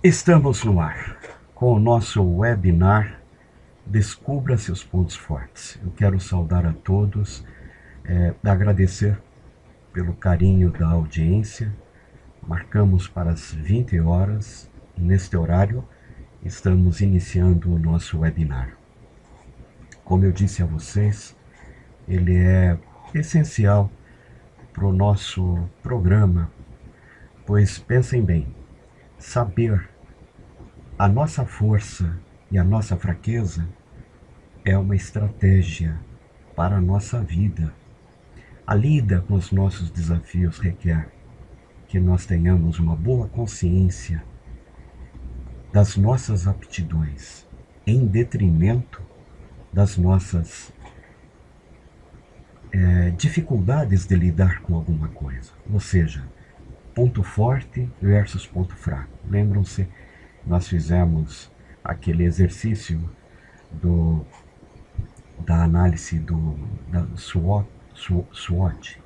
Estamos no ar com o nosso webinar Descubra seus pontos fortes. Eu quero saudar a todos, agradecer pelo carinho da audiência. Marcamos para as 20 horas e neste horário estamos iniciando o nosso webinar. Como eu disse a vocês, ele é essencial para o nosso programa, pois pensem bem, saber a nossa força e a nossa fraqueza é uma estratégia para a nossa vida. A lida com os nossos desafios requer que nós tenhamos uma boa consciência das nossas aptidões, em detrimento das nossas dificuldades de lidar com alguma coisa. Ou seja, ponto forte versus ponto fraco. Lembram-se, nós fizemos aquele exercício da análise da SWOT,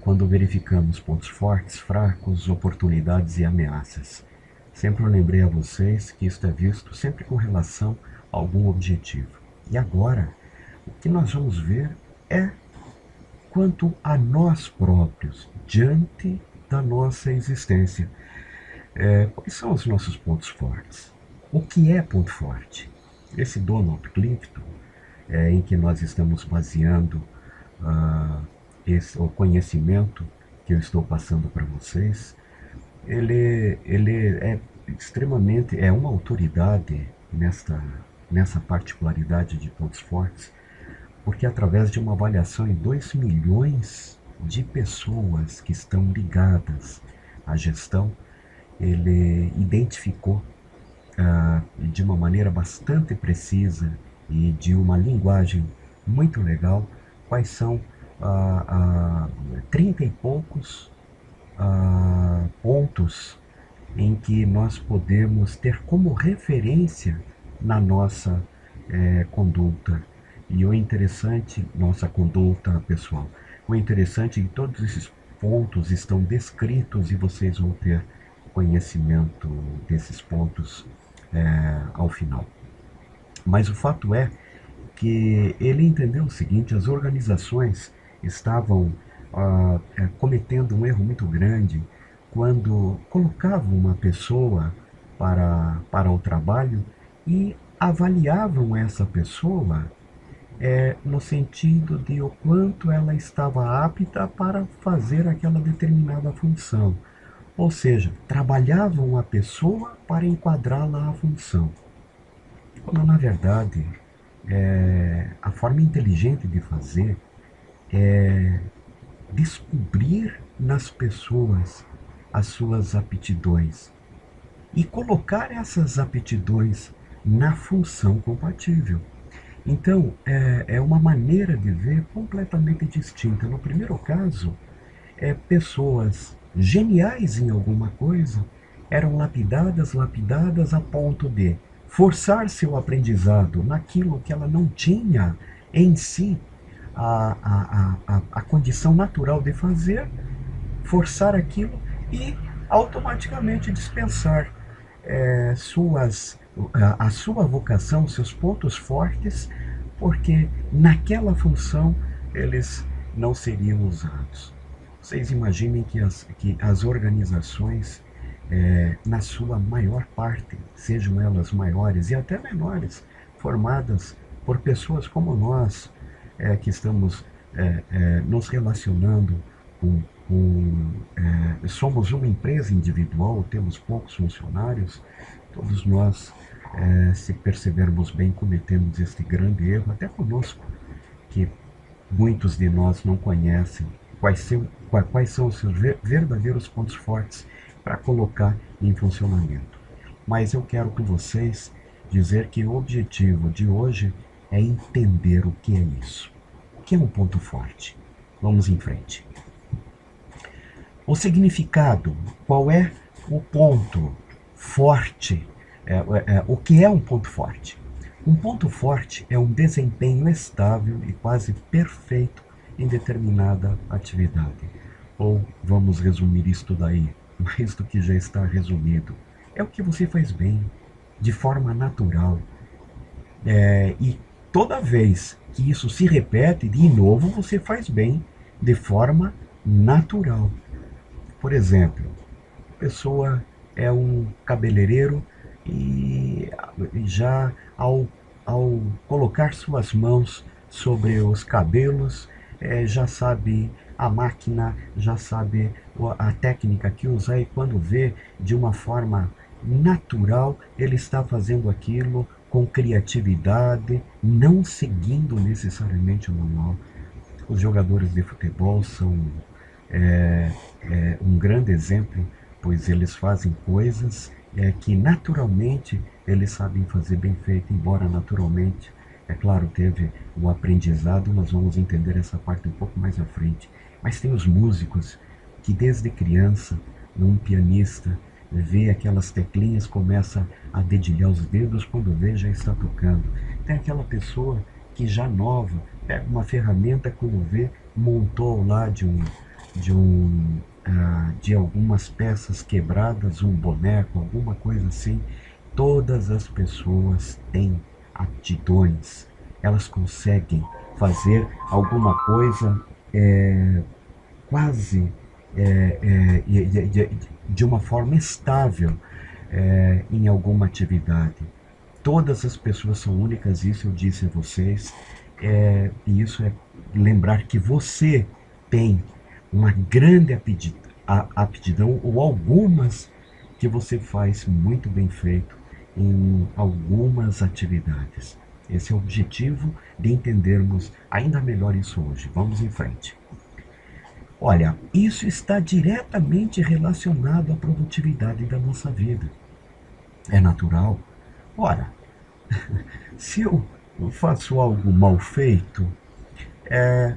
quando verificamos pontos fortes, fracos, oportunidades e ameaças. Sempre eu lembrei a vocês que isto é visto sempre com relação a algum objetivo. E agora, o que nós vamos ver é quanto a nós próprios, diante da nossa existência. Quais são os nossos pontos fortes? O que é ponto forte? Esse Donald Clifton, em que nós estamos baseando o conhecimento que eu estou passando para vocês, ele é extremamente, é uma autoridade nessa particularidade de pontos fortes, porque através de uma avaliação em 2 milhões de pessoas que estão ligadas à gestão, ele identificou de uma maneira bastante precisa e de uma linguagem muito legal quais são 30 e poucos pontos em que nós podemos ter como referência na nossa conduta. E o interessante, nossa conduta pessoal, o interessante é que todos esses pontos estão descritos e vocês vão ter conhecimento desses pontos ao final. Mas o fato é que ele entendeu o seguinte: as organizações estavam cometendo um erro muito grande quando colocavam uma pessoa para o trabalho e avaliavam essa pessoa no sentido de o quanto ela estava apta para fazer aquela determinada função. Ou seja, trabalhavam a pessoa para enquadrá-la à função. Quando, na verdade, a forma inteligente de fazer é descobrir nas pessoas as suas aptidões e colocar essas aptidões na função compatível. Então, é uma maneira de ver completamente distinta. No primeiro caso, pessoas geniais em alguma coisa eram lapidadas a ponto de forçar seu aprendizado naquilo que ela não tinha em si a condição natural de fazer, forçar aquilo e automaticamente dispensar a sua vocação, seus pontos fortes, porque naquela função eles não seriam usados. Vocês imaginem que as organizações, na sua maior parte, sejam elas maiores e até menores, formadas por pessoas como nós, que estamos nos relacionando somos uma empresa individual, temos poucos funcionários, todos nós, se percebermos bem, cometemos este grande erro, até conosco, que muitos de nós não conhecem quais são os seus verdadeiros pontos fortes para colocar em funcionamento. Mas eu quero com vocês dizer que o objetivo de hoje é entender o que é isso. O que é um ponto forte? Vamos em frente. O significado, qual é o ponto forte? O que é um ponto forte? Um ponto forte é um desempenho estável e quase perfeito em determinada atividade. Ou vamos resumir isto daí, mais do que já está resumido. é o que você faz bem, de forma natural. E toda vez que isso se repete, de novo você faz bem de forma natural. Por exemplo, a pessoa é um cabeleireiro e já ao colocar suas mãos sobre os cabelos, já sabe a máquina, já sabe a técnica que usar, e quando vê de uma forma natural, ele está fazendo aquilo com criatividade, não seguindo necessariamente o manual. Os jogadores de futebol são é, um grande exemplo, pois eles fazem coisas que naturalmente eles sabem fazer bem feito, embora naturalmente, é claro, teve o aprendizado, nós vamos entender essa parte um pouco mais à frente. Mas tem os músicos que desde criança, um pianista, vê aquelas teclinhas, começa a dedilhar os dedos, quando vê já está tocando. Tem aquela pessoa que já nova, pega uma ferramenta, quando vê, montou lá de algumas peças quebradas, um boneco, alguma coisa assim. Todas as pessoas têm aptidões, elas conseguem fazer alguma coisa quase de uma forma estável em alguma atividade. Todas as pessoas são únicas, isso eu disse a vocês, e isso é lembrar que você tem uma grande aptidão, ou algumas que você faz muito bem feito em algumas atividades. Esse é o objetivo de entendermos ainda melhor isso hoje. Vamos em frente. Olha, isso está diretamente relacionado à produtividade da nossa vida. É natural. Ora, se eu faço algo mal feito,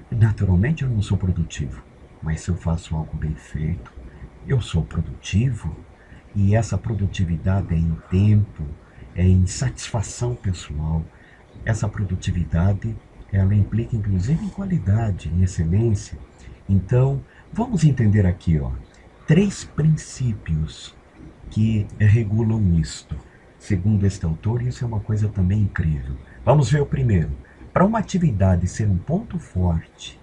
naturalmente eu não sou produtivo. Mas se eu faço algo bem feito, eu sou produtivo. E essa produtividade é em tempo, é em satisfação pessoal. Essa produtividade, ela implica inclusive em qualidade, em excelência. Então, vamos entender aqui, ó, 3 princípios que regulam isto. Segundo este autor, isso é uma coisa também incrível. Vamos ver o primeiro. Para uma atividade ser um ponto forte,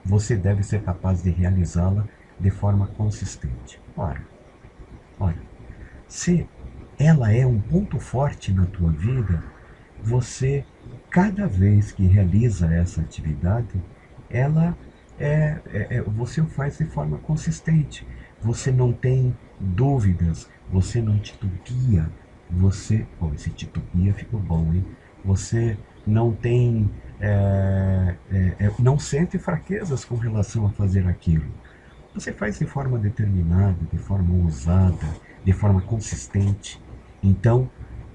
você deve ser capaz de realizá-la de forma consistente. Ora, se ela é um ponto forte na tua vida, você, cada vez que realiza essa atividade, ela você o faz de forma consistente. Você não tem dúvidas, você não titubia, esse titubia ficou bom, hein? Você não tem, não sente fraquezas com relação a fazer aquilo. Você faz de forma determinada, de forma ousada, de forma consistente. Então,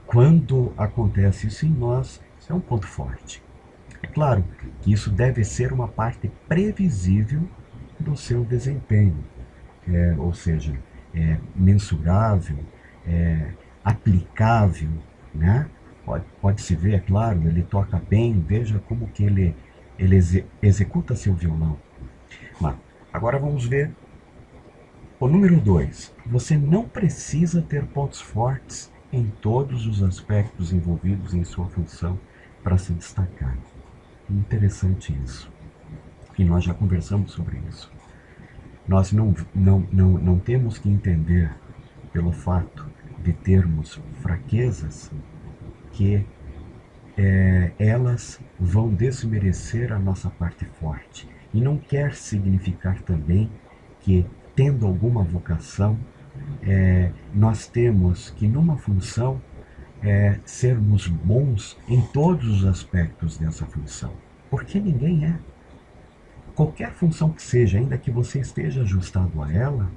quando acontece isso em nós, isso é um ponto forte. É claro que isso deve ser uma parte previsível do seu desempenho, ou seja, mensurável, aplicável, né? Pode-se ver, é claro, ele toca bem, veja como que ele executa seu violão. Mas, agora vamos ver o número 2. Você não precisa ter pontos fortes em todos os aspectos envolvidos em sua função para se destacar. Interessante isso. E nós já conversamos sobre isso. Nós não temos que entender, pelo fato de termos fraquezas, que elas vão desmerecer a nossa parte forte. E não quer significar também que, tendo alguma vocação, nós temos que, numa função, sermos bons em todos os aspectos dessa função. Porque ninguém é. Qualquer função que seja, ainda que você esteja ajustado a ela,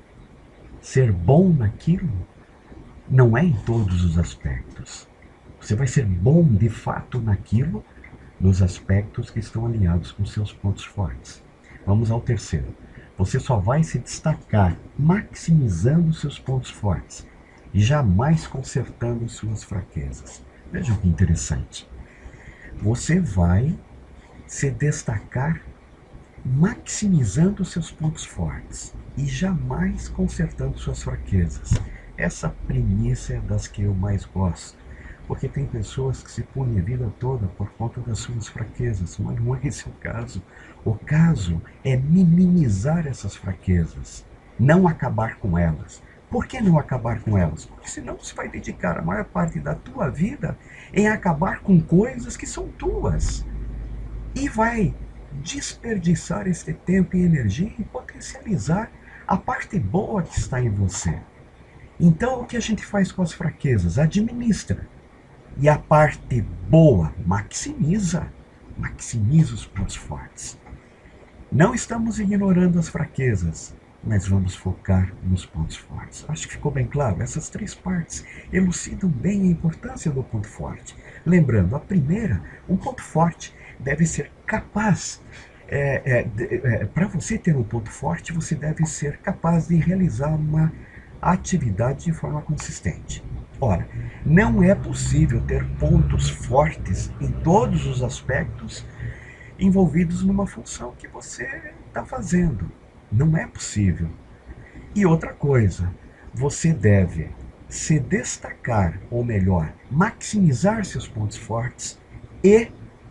ser bom naquilo não é em todos os aspectos. Você vai ser bom de fato naquilo, nos aspectos que estão alinhados com seus pontos fortes. Vamos ao terceiro. Você só vai se destacar maximizando seus pontos fortes e jamais consertando suas fraquezas. Vejam que interessante. Você vai se destacar maximizando seus pontos fortes e jamais consertando suas fraquezas. Essa premissa é das que eu mais gosto, porque tem pessoas que se punem a vida toda por conta das suas fraquezas, mas não é esse o caso. O caso é minimizar essas fraquezas, não acabar com elas. Por que não acabar com elas? Porque senão você vai dedicar a maior parte da tua vida em acabar com coisas que são tuas. E vai desperdiçar este tempo e energia em potencializar a parte boa que está em você. Então, o que a gente faz com as fraquezas? Administra. E a parte boa, maximiza. Maximiza os pontos fortes. Não estamos ignorando as fraquezas, mas vamos focar nos pontos fortes. Acho que ficou bem claro. Essas três partes elucidam bem a importância do ponto forte. Lembrando, a primeira, um ponto forte deve ser capaz. Para você ter um ponto forte, você deve ser capaz de realizar uma atividade de forma consistente. Ora, não é possível ter pontos fortes em todos os aspectos envolvidos numa função que você está fazendo. Não é possível. E outra coisa, você deve se destacar, ou melhor, maximizar seus pontos fortes e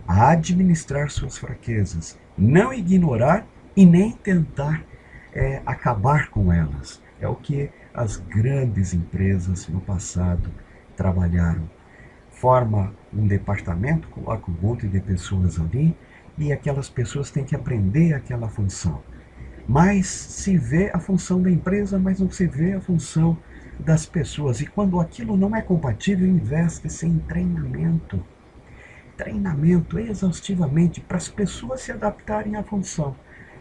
administrar suas fraquezas. Não ignorar e nem tentar acabar com elas. É o que as grandes empresas no passado trabalharam. Forma um departamento, coloca um monte de pessoas ali e aquelas pessoas têm que aprender aquela função. Mas se vê a função da empresa, mas não se vê a função das pessoas. E quando aquilo não é compatível, investe-se em treinamento. Treinamento exaustivamente para as pessoas se adaptarem à função.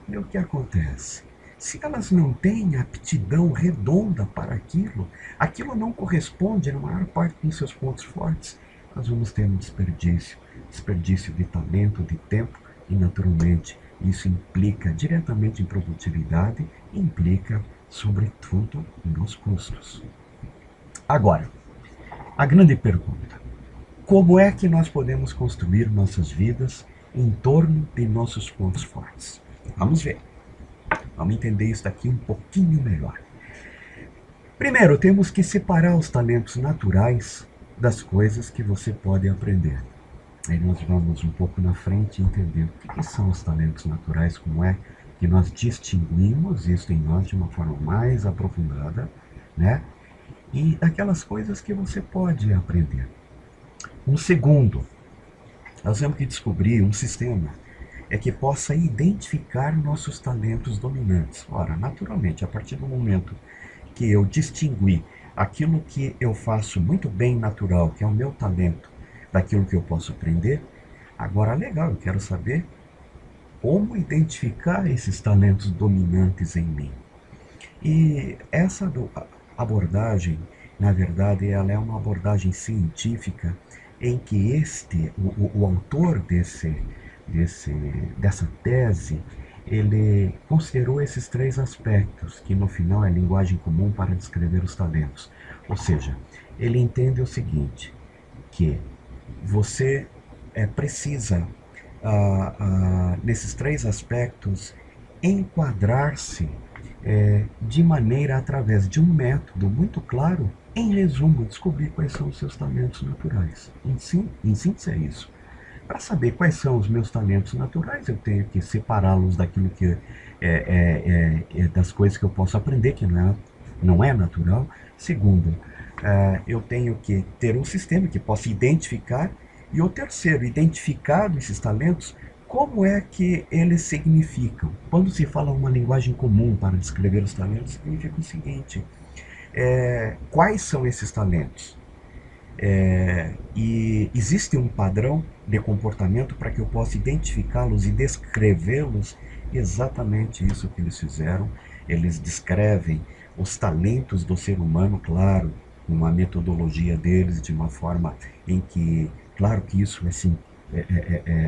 E o que acontece? Se elas não têm aptidão redonda para aquilo, aquilo não corresponde na maior parte dos seus pontos fortes, nós vamos ter um desperdício. Desperdício de talento, de tempo e, naturalmente, isso implica diretamente em produtividade e implica, sobretudo, nos custos. Agora, a grande pergunta: como é que nós podemos construir nossas vidas em torno de nossos pontos fortes? Vamos ver. Vamos entender isso daqui um pouquinho melhor. Primeiro, temos que separar os talentos naturais das coisas que você pode aprender. Aí nós vamos um pouco na frente entender o que são os talentos naturais, como é que nós distinguimos isso em nós de uma forma mais aprofundada, né? E daquelas coisas que você pode aprender. Um segundo, nós temos que descobrir um sistema que possa identificar nossos talentos dominantes. Ora, naturalmente, a partir do momento que eu distinguir aquilo que eu faço muito bem natural, que é o meu talento, daquilo que eu posso aprender, agora legal, eu quero saber como identificar esses talentos dominantes em mim. E essa abordagem, na verdade, ela é uma abordagem científica em que o autor dessa tese, ele considerou esses três aspectos, que no final é linguagem comum para descrever os talentos. Ou seja, ele entende o seguinte, que você precisa, nesses três aspectos, enquadrar-se de maneira através de um método muito claro, em resumo, descobrir quais são os seus talentos naturais. Em síntese é isso. Para saber quais são os meus talentos naturais, eu tenho que separá-los daquilo que das coisas que eu posso aprender, que não é natural. Segundo, eu tenho que ter um sistema que possa identificar. E o terceiro, identificado esses talentos, como é que eles significam? Quando se fala uma linguagem comum para descrever os talentos, significa o seguinte: quais são esses talentos? E existe um padrão de comportamento para que eu possa identificá-los e descrevê-los. Exatamente isso que eles fizeram. Eles descrevem os talentos do ser humano, claro, uma metodologia deles, de uma forma em que, claro que isso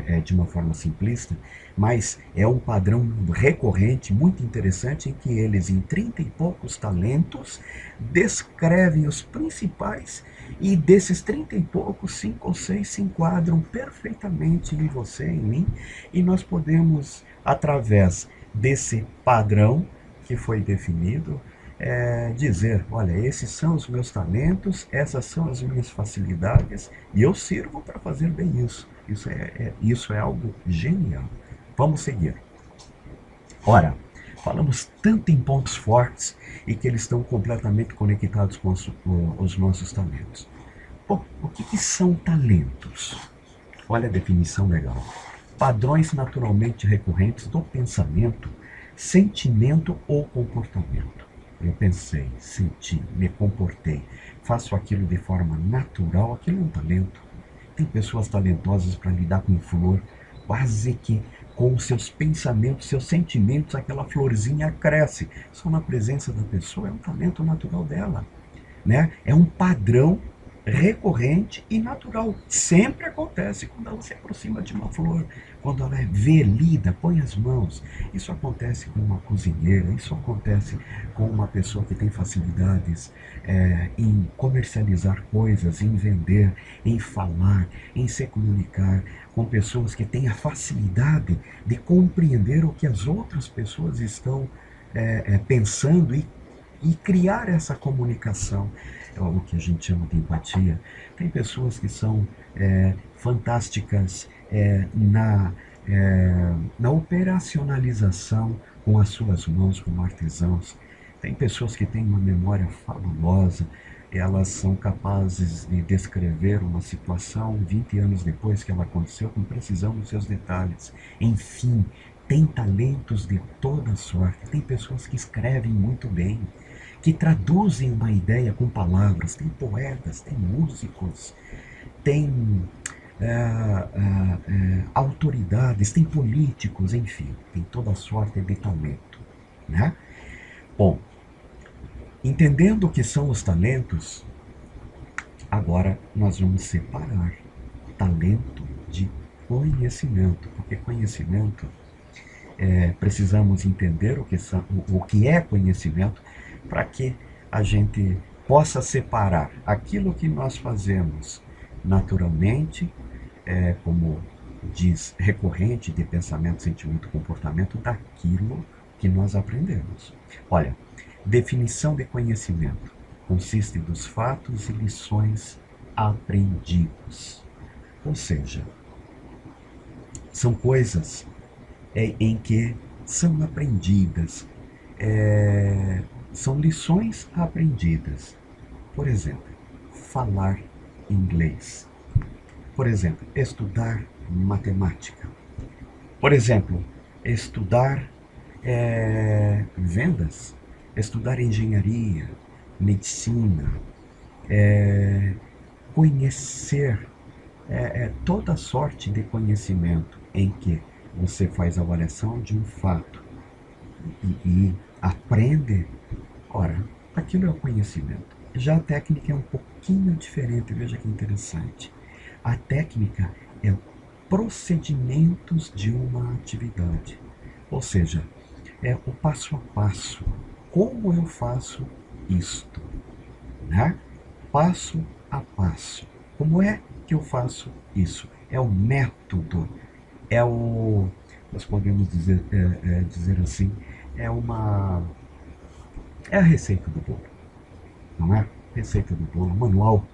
é de uma forma simplista, mas é um padrão recorrente, muito interessante, em que eles, em 30 e poucos talentos, descrevem os principais, e desses 30 e poucos, 5 ou 6 se enquadram perfeitamente em você, em mim, e nós podemos, através desse padrão que foi definido, dizer, olha, esses são os meus talentos, essas são as minhas facilidades e eu sirvo para fazer bem isso. Isso é algo genial. Vamos seguir. Ora, falamos tanto em pontos fortes e que eles estão completamente conectados com os nossos talentos. Bom, o que são talentos? Olha a definição legal. Padrões naturalmente recorrentes do pensamento, sentimento ou comportamento. Eu pensei, senti, me comportei, faço aquilo de forma natural, aquilo é um talento. Tem pessoas talentosas para lidar com flor, quase que com os seus pensamentos, seus sentimentos, aquela florzinha cresce. Só na presença da pessoa é um talento natural dela, né? É um padrão recorrente e natural. Sempre acontece quando ela se aproxima de uma flor, quando ela vê, lida, põe as mãos. Isso acontece com uma cozinheira, isso acontece com uma pessoa que tem facilidades em comercializar coisas, em vender, em falar, em se comunicar, com pessoas que têm a facilidade de compreender o que as outras pessoas estão pensando e criar essa comunicação, é o que a gente chama de empatia. Tem pessoas que são fantásticas na operacionalização com as suas mãos, como artesãos. Tem pessoas que têm uma memória fabulosa, elas são capazes de descrever uma situação 20 anos depois que ela aconteceu com precisão nos seus detalhes. Enfim, tem talentos de toda sorte. Tem pessoas que escrevem muito bem, que traduzem uma ideia com palavras. Tem poetas, tem músicos, tem autoridades, tem políticos, enfim, tem toda sorte de talento, né? Bom, entendendo o que são os talentos, agora nós vamos separar talento de conhecimento, porque conhecimento precisamos entender o que é conhecimento para que a gente possa separar aquilo que nós fazemos naturalmente, como diz, recorrente de pensamento, sentimento, comportamento, daquilo que nós aprendemos. Olha, definição de conhecimento consiste dos fatos e lições aprendidos. Ou seja, são coisas em que são aprendidas, são lições aprendidas. Por exemplo, falar inglês. Por exemplo, estudar matemática. Por exemplo, estudar vendas, estudar engenharia, medicina, conhecer toda sorte de conhecimento em que você faz avaliação de um fato e aprende, ora, aquilo é o conhecimento. Já a técnica é um pouquinho diferente, veja que interessante. A técnica é procedimentos de uma atividade, ou seja, é o passo a passo. Como eu faço isto, né? Passo a passo. Como é que eu faço isso? É o método, nós podemos dizer assim, é a receita do bolo, não é? Receita do bolo, manual,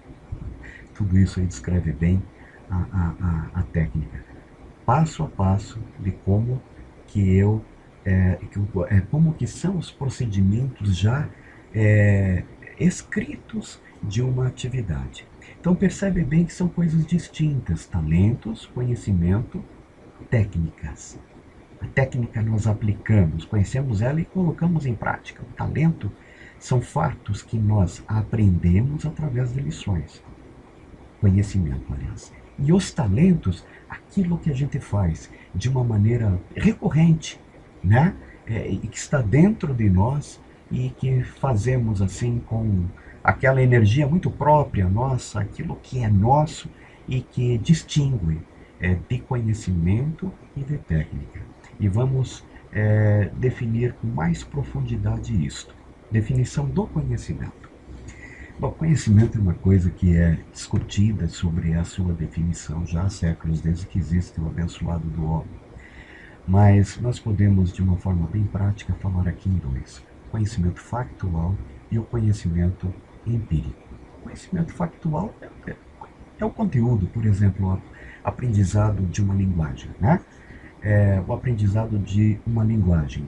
tudo isso aí descreve bem a técnica. Passo a passo de como que como que são os procedimentos já escritos de uma atividade. Então percebe bem que são coisas distintas: talentos, conhecimento, técnicas. A técnica nós aplicamos, conhecemos ela e colocamos em prática. O talento são fatos que nós aprendemos através de lições. Conhecimento, aliás. E os talentos, aquilo que a gente faz de uma maneira recorrente, né? E que está dentro de nós e que fazemos assim com aquela energia muito própria nossa, aquilo que é nosso e que distingue de conhecimento e de técnica. E vamos definir com mais profundidade isto. Definição do conhecimento. Bom, conhecimento é uma coisa que é discutida sobre a sua definição já há séculos, desde que existe o abençoado do homem. Mas nós podemos, de uma forma bem prática, falar aqui em dois. conhecimento factual e o conhecimento empírico. O conhecimento factual é o conteúdo, por exemplo, o aprendizado de uma linguagem, né? O aprendizado de uma linguagem.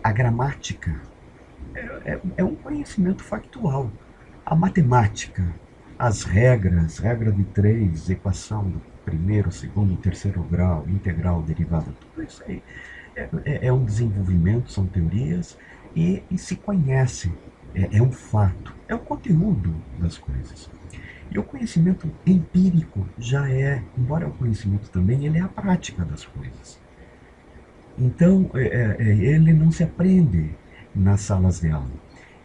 A gramática é um conhecimento factual. A matemática, as regras, regra de três, equação do primeiro, segundo, terceiro grau, integral, derivada, tudo isso aí é um desenvolvimento, são teorias e se conhece, é um fato, é o conteúdo das coisas. E o conhecimento empírico já é, embora o conhecimento também, ele é a prática das coisas. Então, ele não se aprende nas salas de aula.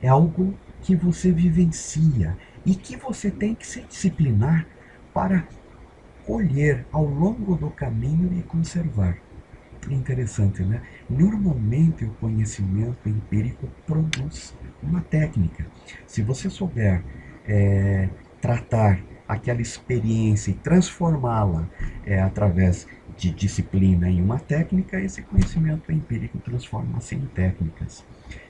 É algo que você vivencia e que você tem que se disciplinar para colher ao longo do caminho e conservar. Interessante, né? Normalmente o conhecimento empírico produz uma técnica. Se você souber tratar aquela experiência e transformá-la através de disciplina em uma técnica, esse conhecimento empírico transforma-se em técnicas.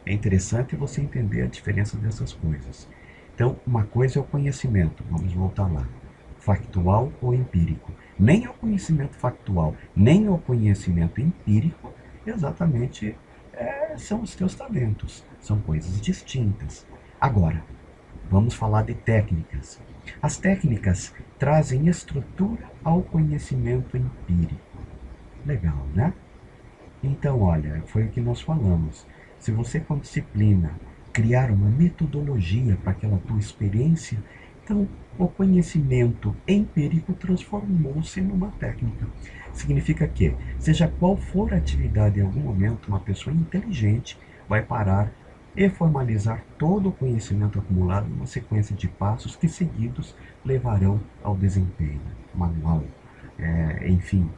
É interessante você entender a diferença dessas coisas. Então, uma coisa é o conhecimento, vamos voltar lá, factual ou empírico. Nem o conhecimento factual, nem o conhecimento empírico exatamente são os teus talentos, são coisas distintas. Agora, vamos falar de técnicas. As técnicas trazem estrutura ao conhecimento empírico. Legal, né? Então, olha, foi o que nós falamos. Se você com disciplina criar uma metodologia para aquela tua experiência, então o conhecimento empírico transformou-se numa técnica. Significa que, seja qual for a atividade, em algum momento uma pessoa inteligente vai parar e formalizar todo o conhecimento acumulado numa sequência de passos que seguidos levarão ao desempenho manual. Enfim,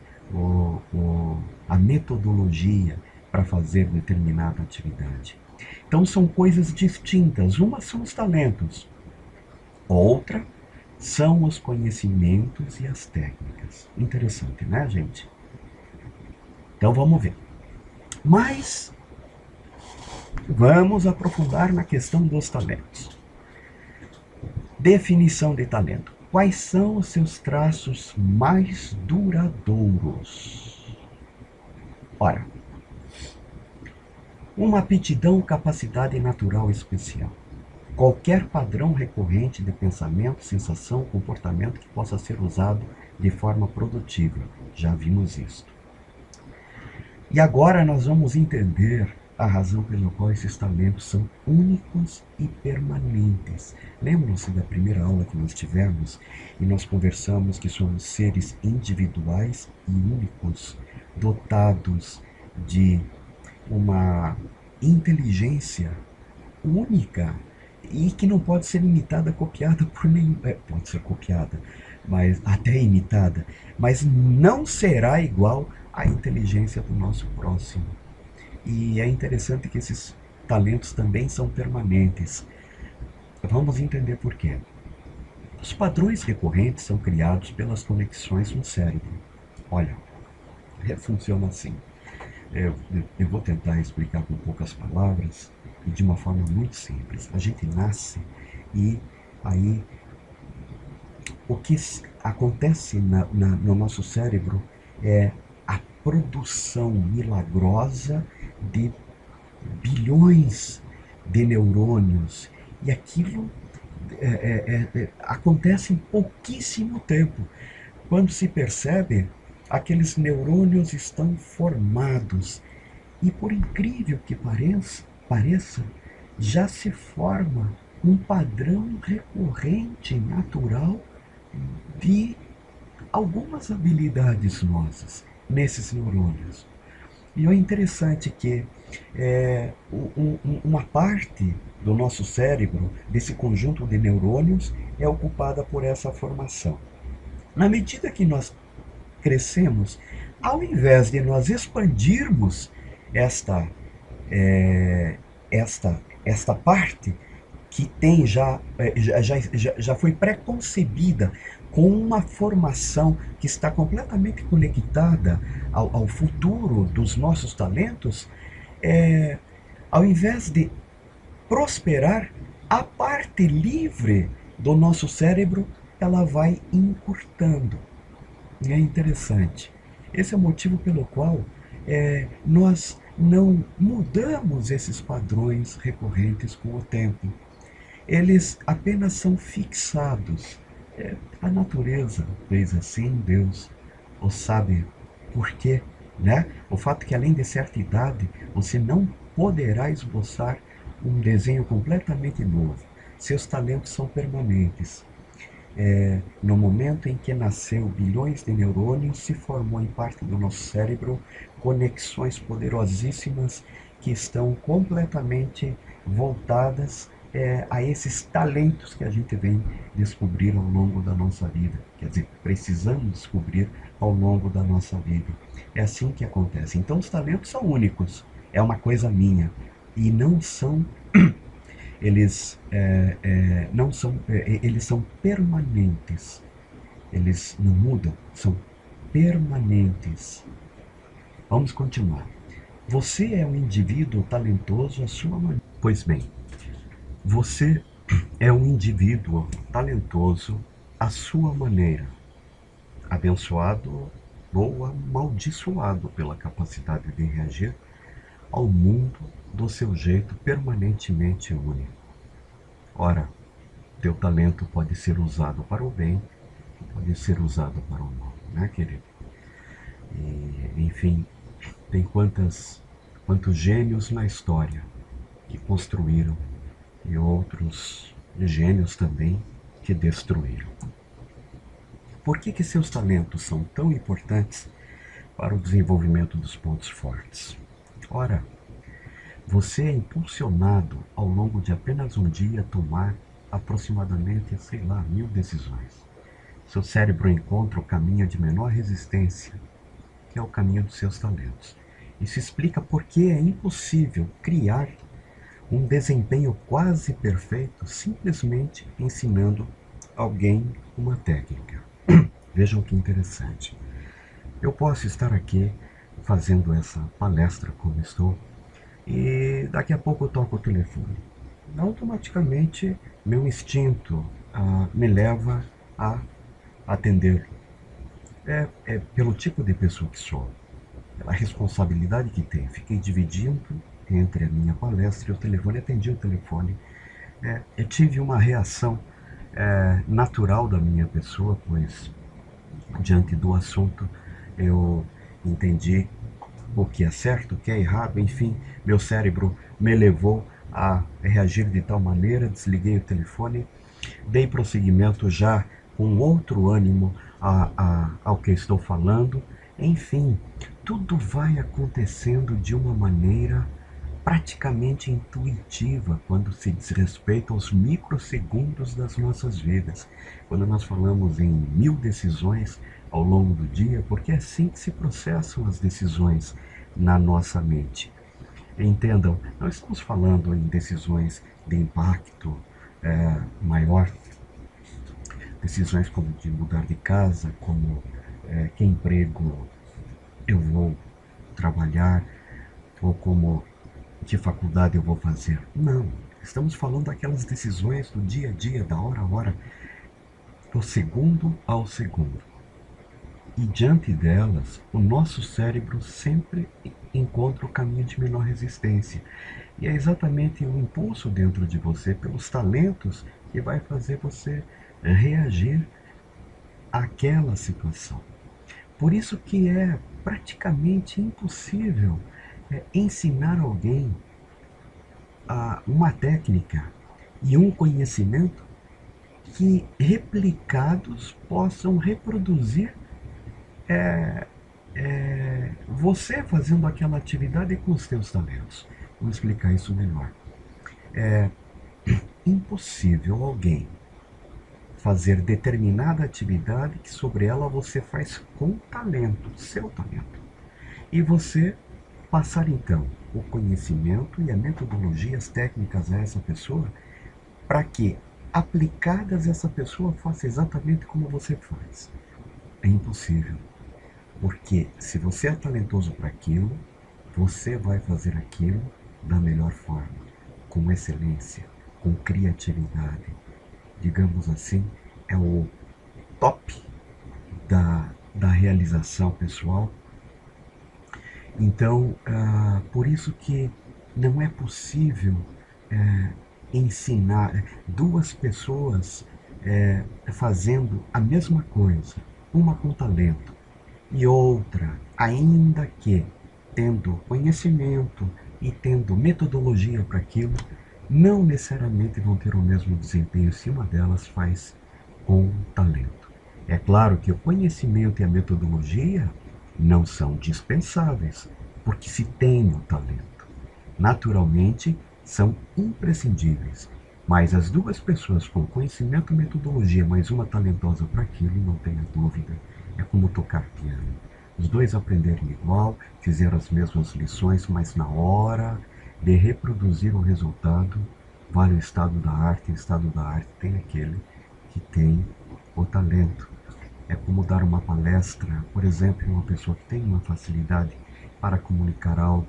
a metodologia para fazer determinada atividade. Então são coisas distintas. Uma são os talentos, outra são os conhecimentos e as técnicas. Interessante, né, gente? Então vamos ver. Mas vamos aprofundar na questão dos talentos. Definição de talento. Quais são os seus traços mais duradouros? Ora, uma aptidão ou capacidade natural especial. Qualquer padrão recorrente de pensamento, sensação, comportamento que possa ser usado de forma produtiva. Já vimos isso. E agora nós vamos entender a razão pela qual esses talentos são únicos e permanentes. Lembram-se da primeira aula que nós tivemos e nós conversamos que somos seres individuais e únicos, dotados de uma inteligência única e que não pode ser imitada, copiada por nenhum. Pode ser copiada, mas até imitada, mas não será igual à inteligência do nosso próximo. E é interessante que esses talentos também são permanentes. Vamos entender por quê. Os padrões recorrentes são criados pelas conexões no cérebro. Olha, funciona assim. Eu vou tentar explicar com poucas palavras e de uma forma muito simples. A gente nasce e aí o que acontece no nosso cérebro é a produção milagrosa de bilhões de neurônios e aquilo acontece em pouquíssimo tempo. Quando se percebe, aqueles neurônios estão formados e, por incrível que pareça, já se forma um padrão recorrente, natural, de algumas habilidades nossas nesses neurônios. E é interessante que uma parte do nosso cérebro, desse conjunto de neurônios, é ocupada por essa formação. Na medida que nós crescemos, ao invés de nós expandirmos esta parte que tem já foi pré-concebida com uma formação que está completamente conectada ao futuro dos nossos talentos, é, ao invés de prosperar, a parte livre do nosso cérebro ela vai encurtando. E é interessante. Esse é o motivo pelo qual nós não mudamos esses padrões recorrentes com o tempo. Eles apenas são fixados. A natureza fez assim, Deus o sabe por quê, né? O fato que além de certa idade você não poderá esboçar um desenho completamente novo. Seus talentos são permanentes. No momento em que nasceu, bilhões de neurônios se formou em parte do nosso cérebro conexões poderosíssimas que estão completamente voltadas a esses talentos que a gente vem descobrir ao longo da nossa vida. Quer dizer, precisamos descobrir ao longo da nossa vida. É assim que acontece. Então, os talentos são únicos. É uma coisa minha. E não são não são, eles são permanentes. Eles não mudam, são permanentes. Vamos continuar. Você é um indivíduo talentoso à sua maneira. Pois bem, você é um indivíduo talentoso à sua maneira, abençoado ou amaldiçoado pela capacidade de reagir ao mundo do seu jeito permanentemente único. Ora, teu talento pode ser usado para o bem, pode ser usado para o mal, né, querido? E, enfim, tem quantos gênios na história que construíram e outros gênios também que destruíram. Por que seus talentos são tão importantes para o desenvolvimento dos pontos fortes? Ora, você é impulsionado ao longo de apenas um dia a tomar aproximadamente, sei lá, 1000 decisões. Seu cérebro encontra o caminho de menor resistência, que é o caminho dos seus talentos. Isso explica por que é impossível criar um desempenho quase perfeito simplesmente ensinando alguém uma técnica. Vejam que interessante. Eu posso estar aqui fazendo essa palestra como estou e daqui a pouco eu toco o telefone. Automaticamente, meu instinto me leva a atender. É pelo tipo de pessoa que sou, pela responsabilidade que tenho. Fiquei dividindo entre a minha palestra e o telefone, atendi o telefone. Eu tive uma reação natural da minha pessoa, pois diante do assunto eu entendi o que é certo, o que é errado, enfim, meu cérebro me levou a reagir de tal maneira, desliguei o telefone, dei prosseguimento já com outro ânimo ao que estou falando. Enfim, tudo vai acontecendo de uma maneira praticamente intuitiva quando se diz respeito aos microsegundos das nossas vidas. Quando nós falamos em 1000 decisões ao longo do dia, porque é assim que se processam as decisões na nossa mente. Entendam, não estamos falando em decisões de impacto maior, decisões como de mudar de casa, como que emprego eu vou trabalhar, ou como que faculdade eu vou fazer. Não, estamos falando daquelas decisões do dia a dia, da hora a hora, do segundo ao segundo. E diante delas, o nosso cérebro sempre encontra o caminho de menor resistência. E é exatamente o impulso dentro de você, pelos talentos, que vai fazer você reagir àquela situação. Por isso que é praticamente impossível ensinar alguém uma técnica e um conhecimento que replicados possam reproduzir você fazendo aquela atividade com os seus talentos. Vou explicar isso melhor. É impossível alguém fazer determinada atividade que sobre ela você faz com talento, seu talento. E você passar então o conhecimento e a metodologia, as técnicas a essa pessoa para que, aplicadas, essa pessoa faça exatamente como você faz. É impossível, porque se você é talentoso para aquilo, você vai fazer aquilo da melhor forma, com excelência, com criatividade. Digamos assim, é o top da realização pessoal. Então, por isso que não é possível é, ensinar duas pessoas fazendo a mesma coisa, uma com talento e outra, ainda que tendo conhecimento e tendo metodologia para aquilo, não necessariamente vão ter o mesmo desempenho se uma delas faz com talento. É claro que o conhecimento e a metodologia não são dispensáveis, porque se tem o talento. Naturalmente, são imprescindíveis. Mas as duas pessoas com conhecimento e metodologia, mais uma talentosa para aquilo, não tenha dúvida, é como tocar piano. Os dois aprenderam igual, fizeram as mesmas lições, mas na hora de reproduzir o resultado, vale o estado da arte. O estado da arte tem aquele que tem o talento. É como dar uma palestra, por exemplo, uma pessoa que tem uma facilidade para comunicar algo,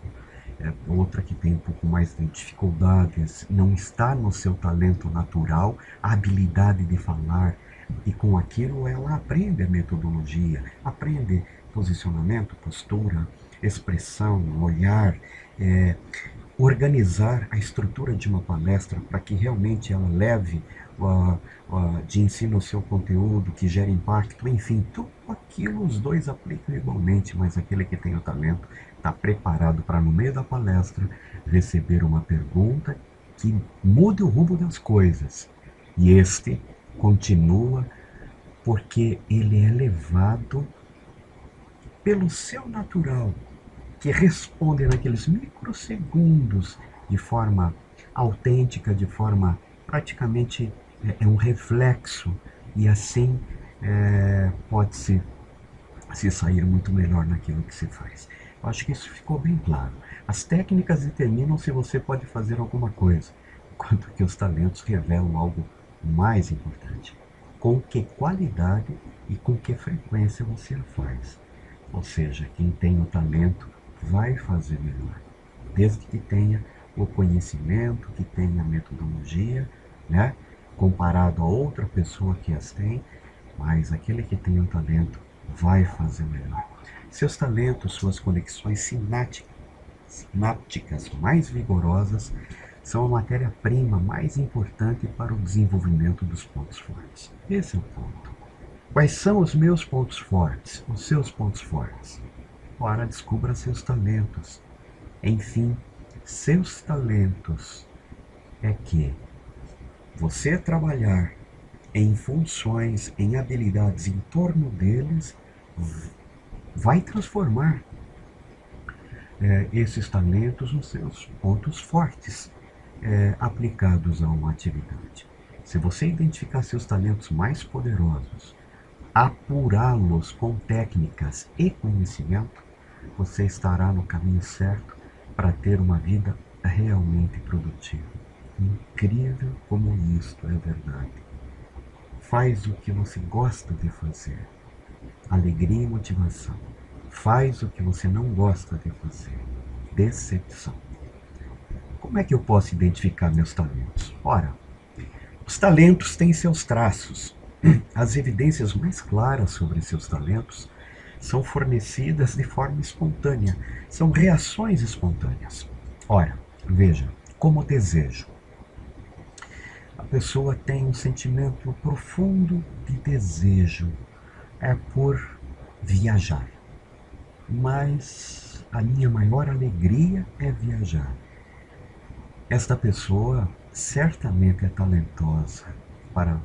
outra que tem um pouco mais de dificuldades, não está no seu talento natural, a habilidade de falar, e com aquilo ela aprende a metodologia, aprende posicionamento, postura, expressão, olhar, é, organizar a estrutura de uma palestra para que realmente ela leve de ensino o seu conteúdo, que gere impacto, enfim, tudo aquilo os dois aplicam igualmente, mas aquele que tem o talento está preparado para, no meio da palestra, receber uma pergunta que mude o rumo das coisas. E este continua porque ele é levado pelo seu natural, que responde naqueles microsegundos de forma autêntica, de forma praticamente é um reflexo, e assim pode-se se sair muito melhor naquilo que se faz. Eu acho que isso ficou bem claro. As técnicas determinam se você pode fazer alguma coisa, enquanto que os talentos revelam algo mais importante. Com que qualidade e com que frequência você a faz. Ou seja, quem tem o talento vai fazer melhor, desde que tenha o conhecimento, que tenha a metodologia, né? Comparado a outra pessoa que as tem, mas aquele que tem o talento vai fazer melhor. Seus talentos, suas conexões sinápticas mais vigorosas são a matéria-prima mais importante para o desenvolvimento dos pontos fortes. Esse é o ponto. Quais são os meus pontos fortes? Os seus pontos fortes? Ora, descubra seus talentos. Enfim, seus talentos é que você trabalhar em funções, em habilidades em torno deles, vai transformar esses talentos nos seus pontos fortes aplicados a uma atividade. Se você identificar seus talentos mais poderosos, apurá-los com técnicas e conhecimento, você estará no caminho certo para ter uma vida realmente produtiva. Incrível como isto é verdade. Faz o que você gosta de fazer. Alegria e motivação. Faz o que você não gosta de fazer. Decepção. Como é que eu posso identificar meus talentos? Ora, os talentos têm seus traços. As evidências mais claras sobre seus talentos são fornecidas de forma espontânea. São reações espontâneas. Ora, veja, como desejo. A pessoa tem um sentimento profundo de desejo por viajar. Mas a minha maior alegria é viajar. Esta pessoa certamente é talentosa para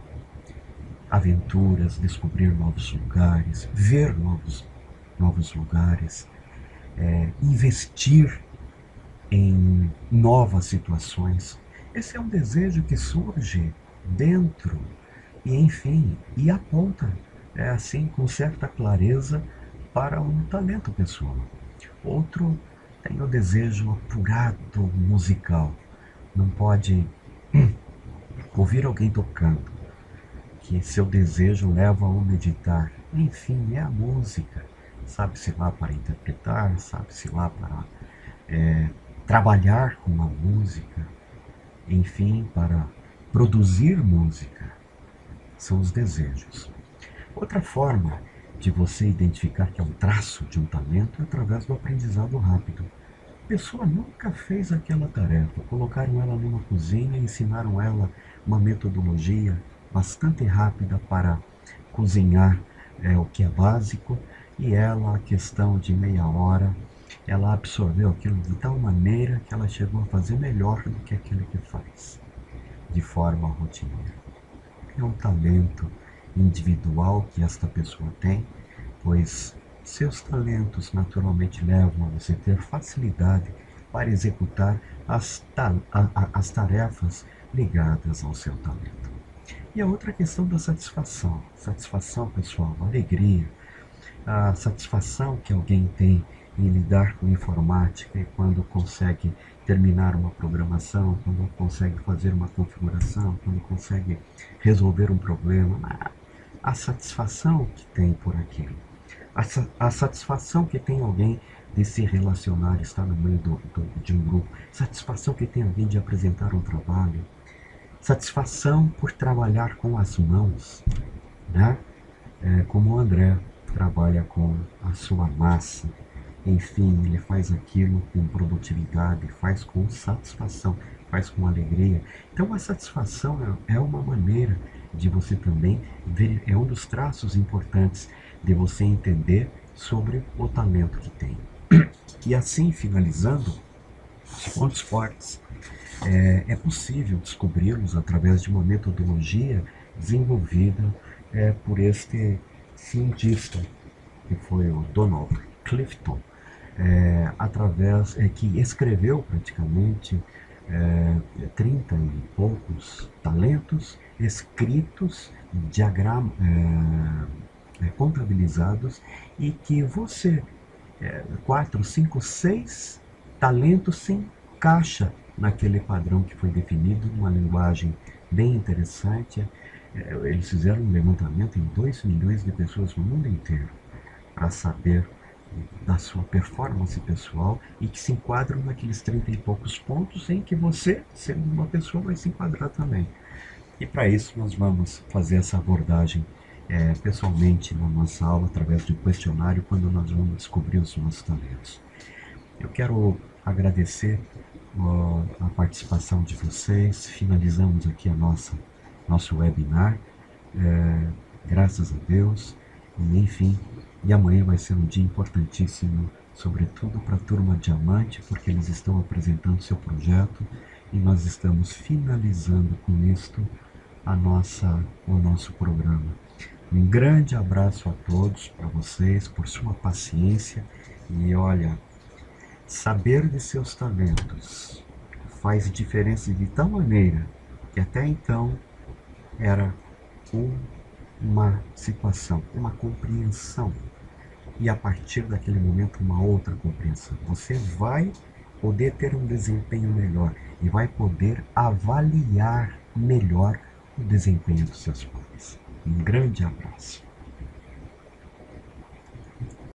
aventuras, descobrir novos lugares, ver novos lugares, investir em novas situações. Esse é um desejo que surge dentro e, enfim, e aponta assim com certa clareza para um talento pessoal. Outro tem o desejo apurado musical. Não pode ouvir alguém tocando, que seu desejo leva a meditar. Enfim, é a música. Sabe-se lá para interpretar, sabe-se lá para trabalhar com a música, enfim, para produzir música. São os desejos. Outra forma de você identificar que é um traço de um talento é através do aprendizado rápido. A pessoa nunca fez aquela tarefa, colocaram ela numa cozinha e ensinaram ela uma metodologia bastante rápida para cozinhar o que é básico, e ela, a questão de meia hora, ela absorveu aquilo de tal maneira que ela chegou a fazer melhor do que aquele que faz, de forma rotineira. É um talento individual que esta pessoa tem, pois seus talentos naturalmente levam a você ter facilidade para executar as tarefas ligadas ao seu talento. E a outra questão da satisfação. Satisfação, pessoal, alegria. A satisfação que alguém tem em lidar com informática e quando consegue terminar uma programação, quando consegue fazer uma configuração, quando consegue resolver um problema, a satisfação que tem por aquilo, a satisfação que tem alguém de se relacionar, estar no meio de um grupo, satisfação que tem alguém de apresentar um trabalho, satisfação por trabalhar com as mãos, né? Como o André trabalha com a sua massa, enfim, ele faz aquilo com produtividade, faz com satisfação, faz com alegria. Então a satisfação é uma maneira de você também ver, é um dos traços importantes de você entender sobre o talento que tem. E assim, finalizando, os pontos fortes, é possível descobri-los através de uma metodologia desenvolvida por este cientista, que foi o Donald Clifton, que escreveu praticamente 30 e poucos talentos escritos, contabilizados, e que você, 4, 5, 6 talentos se encaixa naquele padrão que foi definido, numa linguagem bem interessante. Eles fizeram um levantamento em 2 milhões de pessoas no mundo inteiro para saber da sua performance pessoal e que se enquadram naqueles 30 e poucos pontos em que você, sendo uma pessoa, vai se enquadrar também. E para isso nós vamos fazer essa abordagem pessoalmente na nossa aula, através de um questionário, quando nós vamos descobrir os nossos talentos. Eu quero agradecer a participação de vocês. Finalizamos aqui nosso webinar, graças a Deus. E, enfim, e amanhã vai ser um dia importantíssimo, sobretudo para a turma Diamante, porque eles estão apresentando seu projeto e nós estamos finalizando com isto o nosso programa. Um grande abraço a todos, para vocês, por sua paciência. E olha, saber de seus talentos faz diferença de tal maneira que até então era uma situação, uma compreensão, e a partir daquele momento uma outra compreensão. Você vai poder ter um desempenho melhor e vai poder avaliar melhor o desempenho dos seus pais. Um grande abraço.